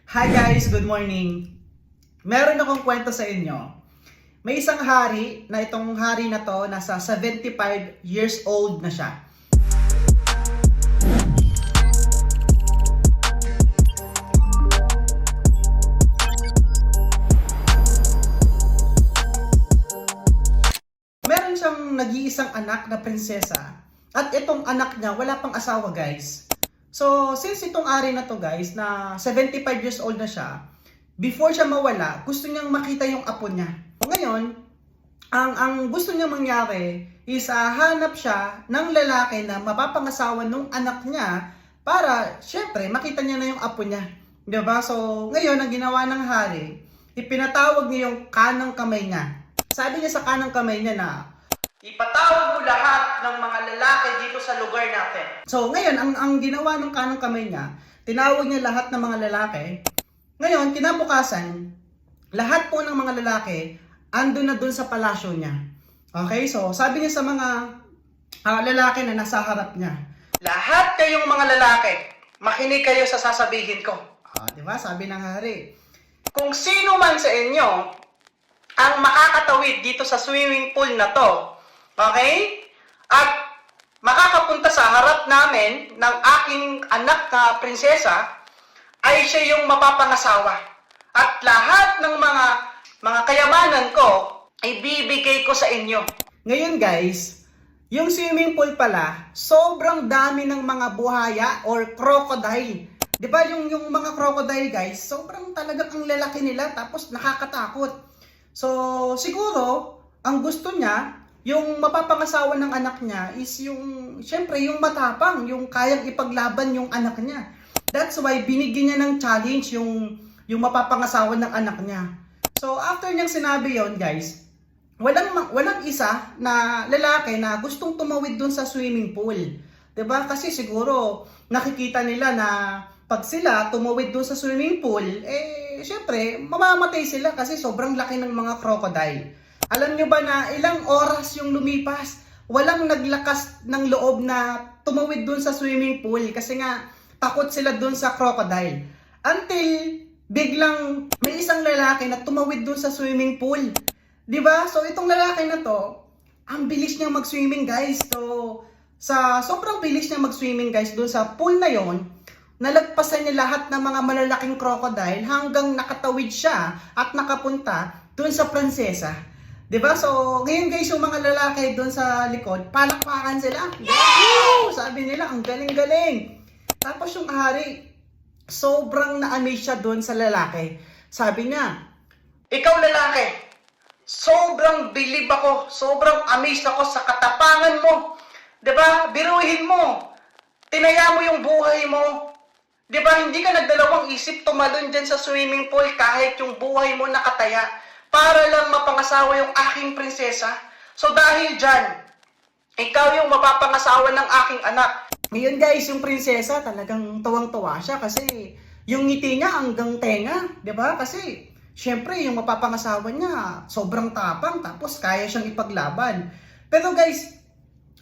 Hi guys, good morning. Meron akong kwento sa inyo. May isang hari na itong hari na to nasa 75 years old na siya. Meron siyang nag-iisang anak na prinsesa at itong anak niya wala pang asawa guys. So, since itong ari na to guys, na 75 years old na siya, before siya mawala, gusto niyang makita yung apo niya. Ngayon, ang gusto niyang mangyari is hanap siya ng lalaki na mapapangasawa ng anak niya para, syempre, makita niya na yung apo niya. Diba? So, ngayon, ang ginawa ng hari, ipinatawag niya yung kanang kamay niya. Sabi niya sa kanang kamay niya na, ipatawag mo lahat ng mga lalaki dito sa lugar natin. So ngayon, ang ginawa ng kanang kamay niya, tinawag niya lahat ng mga lalaki. Ngayon, kinabukasan, lahat po ng mga lalaki andun na dun sa palasyo niya. Okay, so sabi niya sa mga lalaki na nasa harap niya, lahat kayong mga lalaki, makinig kayo sa sasabihin ko. Diba? Sabi ng hari, kung sino man sa inyo ang makakatawid dito sa swimming pool na to, okay? At makakapunta sa harap namin ng aking anak na prinsesa, ay siya yung mapapangasawa. At lahat ng mga kayamanan ko, ay bibigay ko sa inyo. Ngayon guys, yung swimming pool pala, sobrang dami ng mga buhaya or crocodile. Di ba yung mga crocodile guys, sobrang talagang ang lalaki nila tapos nakakatakot. So, siguro, ang gusto niya, yung mapapangasawa ng anak niya is yung, syempre, yung matapang, yung kayang ipaglaban yung anak niya. That's why binigyan niya ng challenge yung mapapangasawa ng anak niya. So, after niyang sinabi yon guys, walang isa na lalaki na gustong tumawid dun sa swimming pool. 'Di ba? Kasi siguro, nakikita nila na pag sila tumawid dun sa swimming pool, syempre, mamamatay sila kasi sobrang laki ng mga crocodile. Alam nyo ba na ilang oras yung lumipas, walang naglakas ng loob na tumawid dun sa swimming pool kasi nga takot sila dun sa crocodile. Until biglang may isang lalaki na tumawid dun sa swimming pool. 'Di ba? So itong lalaki na to, ang bilis niyang mag-swimming guys. So sa sobrang bilis niya mag-swimming guys dun sa pool na yon, nalagpasan niya lahat ng mga malalaking crocodile hanggang nakatawid siya at nakapunta dun sa prinsesa. 'Di ba? So, ngayon guys, yung mga lalaki doon sa likod, palakpakan sila. Wow! Sabi nila, ang galing-galing. Tapos yung hari, sobrang na-amaze siya doon sa lalaki. Sabi niya, ikaw lalaki, sobrang bilib ako, sobrang amazed ako sa katapangan mo. 'Di ba? Biruhin mo. Tinaya mo yung buhay mo. 'Di ba? Hindi ka nagdalawang isip tumalon diyan sa swimming pool kahit yung buhay mo nakataya, para lang mapangasawa yung aking prinsesa. So dahil dyan, ikaw yung mapapangasawa ng aking anak. Ngayon guys, yung prinsesa talagang tuwang-tuwa siya kasi yung ngiti niya hanggang tenga, 'di ba? Kasi syempre yung mapapangasawa niya sobrang tapang tapos kaya siyang ipaglaban. Pero guys,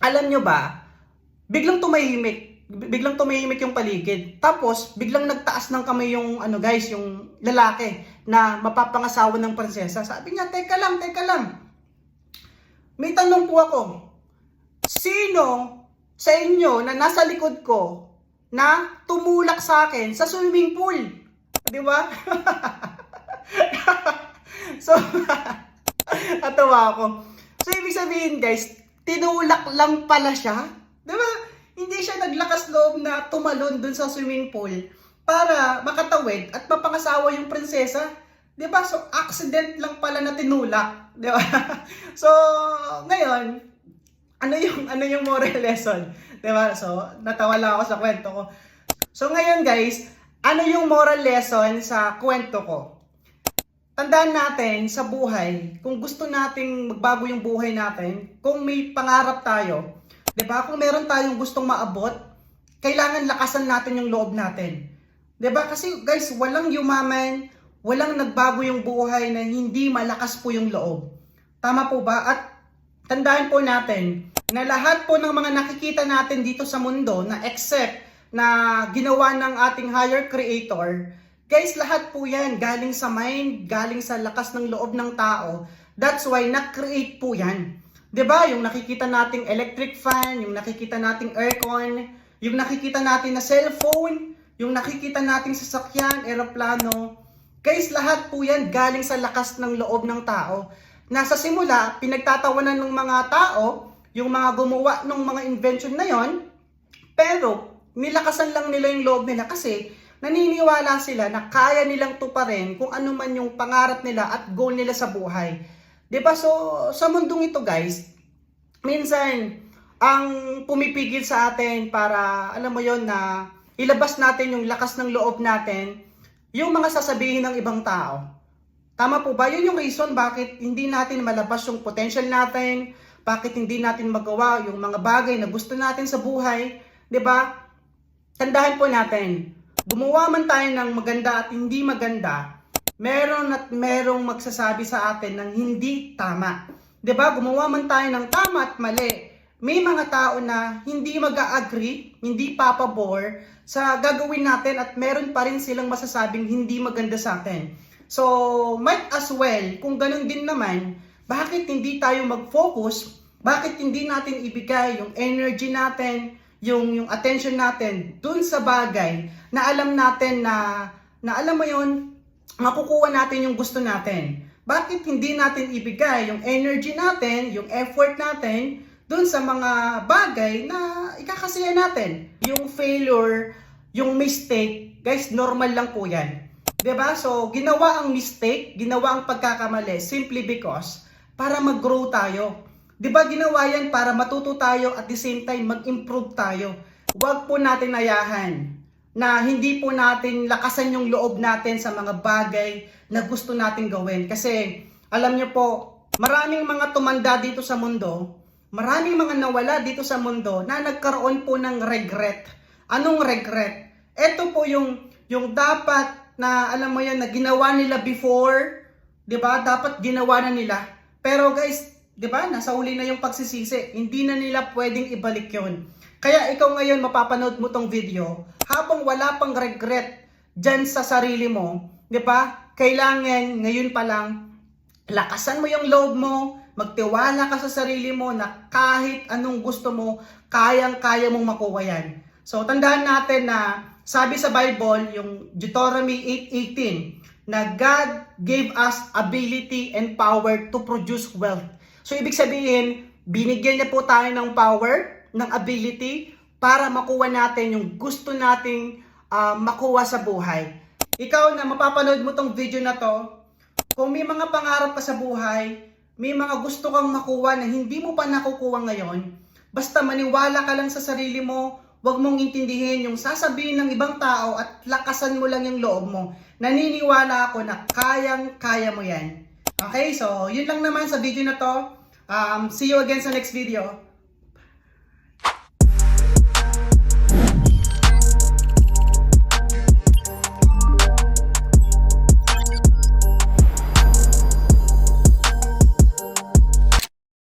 alam nyo ba, biglang tumahimik yung paligid. Tapos, biglang nagtaas ng kamay yung, guys, yung lalaki na mapapangasawa ng prinsesa. Sabi niya, teka lang. May tanong po ako. Sino sa inyo na nasa likod ko na tumulak sa akin sa swimming pool? Di ba? So, atawa ako. So, ibig sabihin, guys, tinulak lang pala siya. Di ba? Hindi siya naglakas loob na tumalon dun sa swimming pool para makatawid at mapangasawa yung prinsesa. 'Di ba? So accident lang pala na tinulak, 'di ba? So ngayon, ano yung moral lesson? 'Di ba? So natawa lang ako sa kwento ko. So ngayon guys, ano yung moral lesson sa kwento ko? Tandaan natin sa buhay, kung gusto nating magbago yung buhay natin, kung may pangarap tayo, 'di ba? Kung meron tayong gustong maabot, kailangan lakasan natin yung loob natin. 'Di ba? Kasi guys, walang yumaman, walang nagbago yung buhay na hindi malakas po yung loob. Tama po ba? At tandaan po natin na lahat po ng mga nakikita natin dito sa mundo na except na ginawa ng ating higher creator, Guys, lahat po yan galing sa mind, galing sa lakas ng loob ng tao. That's why na-create po yan. 'Di ba? Yung nakikita nating electric fan, yung nakikita nating aircon, yung nakikita natin na cellphone, yung nakikita nating sasakyan, eroplano. Guys, lahat po yan galing sa lakas ng loob ng tao. Nasa simula, pinagtatawanan ng mga tao, yung mga gumawa ng mga invention na yon, pero nilakasan lang nila yung loob nila kasi naniniwala sila na kaya nilang tuparin kung ano man yung pangarap nila at goal nila sa buhay. 'Di ba? So, sa mundong ito guys, minsan ang pumipigil sa atin para, alam mo yon, na ilabas natin yung lakas ng loob natin, yung mga sasabihin ng ibang tao. Tama po ba? Yun yung reason bakit hindi natin malabas yung potential natin, bakit hindi natin magawa yung mga bagay na gusto natin sa buhay. 'Di ba? Tandaan po natin, gumawa man tayo ng maganda at hindi maganda, meron at merong magsasabi sa atin ng hindi tama. 'Di ba? Gumawa man tayo ng tama at mali, may mga tao na hindi mag-a-agree, hindi papabor sa gagawin natin at meron pa rin silang masasabing hindi maganda sa atin. So, might as well, kung ganun din naman, bakit hindi tayo mag-focus? Bakit hindi natin ibigay yung energy natin, yung attention natin dun sa bagay na alam natin na alam mo yun, makukuha natin yung gusto natin? Bakit hindi natin ibigay yung energy natin, yung effort natin dun sa mga bagay na ikakasaya natin? Yung failure, yung mistake, guys, normal lang po yan. 'Di ba? So, ginawa ang mistake, ginawa ang pagkakamali simply because para mag-grow tayo. 'Di ba ginawa yan para matuto tayo at the same time mag-improve tayo. Huwag po natin ayahan na hindi po natin lakasan yung loob natin sa mga bagay na gusto natin gawin. Kasi alam niyo po, maraming mga tumanda dito sa mundo, maraming mga nawala dito sa mundo na nagkaroon po ng regret. Anong regret? Ito po yung dapat na alam mo yan na ginawa nila before, 'di ba? Dapat ginawa na nila. Pero guys, 'di ba? Nasa uli na yung pagsisisi. Hindi na nila pwedeng ibalik 'yon. Kaya ikaw ngayon mapapanood mo tong video habang wala pang regret diyan sa sarili mo, 'di ba? Kailangan ngayon pa lang lakasan mo yung loob mo, magtiwala ka sa sarili mo na kahit anong gusto mo, kayang-kaya mong makuha yan. So tandaan natin na sabi sa Bible, yung Deuteronomy 8:18, na God gave us ability and power to produce wealth. So ibig sabihin, binigyan niya po tayo ng power, ng ability, para makuha natin yung gusto nating makuha sa buhay. Ikaw na mapapanood mo tong video na to, kung may mga pangarap ka sa buhay, may mga gusto kang makuha na hindi mo pa nakukuha ngayon, basta maniwala ka lang sa sarili mo. Huwag mong intindihin yung sasabihin ng ibang tao at lakasan mo lang yung loob mo. Naniniwala ako na kayang-kaya mo yan. Okay, so yun lang naman sa video na to. See you again sa next video.